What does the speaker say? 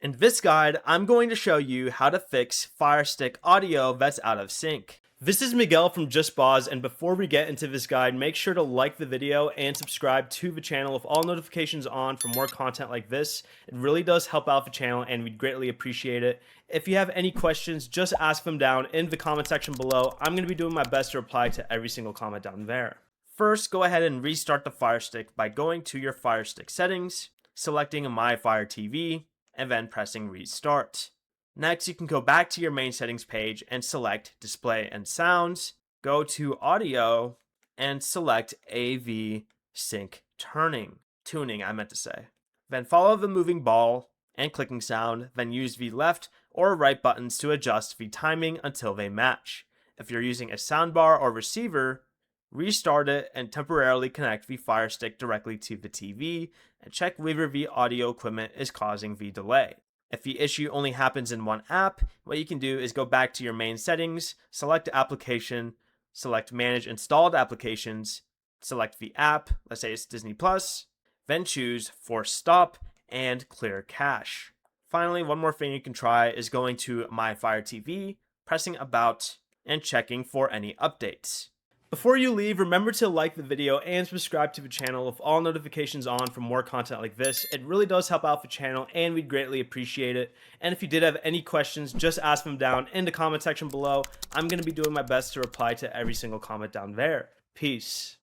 In this guide, I'm going to show you how to fix Firestick audio that's out of sync. This is Miguel from Just Pause, and before we get into this guide, make sure to like the video and subscribe to the channel with all notifications on for more content like this. It really does help out the channel and we'd greatly appreciate it. If you have any questions, just ask them down in the comment section below. I'm going to be doing my best to reply to every single comment down there. First, go ahead and restart the Firestick by going to your Firestick settings, selecting My Fire TV, and then pressing restart. Next, you can go back to your main settings page and select display and sounds, go to audio, and select AV sync tuning I meant to say. Then follow the moving ball and clicking sound, then use the left or right buttons to adjust the timing until they match. If you're using a soundbar or receiver, restart it and temporarily connect the Firestick directly to the TV and check whether the audio equipment is causing the delay. If the issue only happens in one app, what you can do is go back to your main settings, select application, select manage installed applications, select the app, let's say it's Disney Plus, then choose force stop and clear cache. Finally, one more thing you can try is going to My Fire TV, pressing about, and checking for any updates. Before you leave, remember to like the video and subscribe to the channel with all notifications on for more content like this. It really does help out the channel and we'd greatly appreciate it. And if you did have any questions, just ask them down in the comment section below. I'm going to be doing my best to reply to every single comment down there. Peace.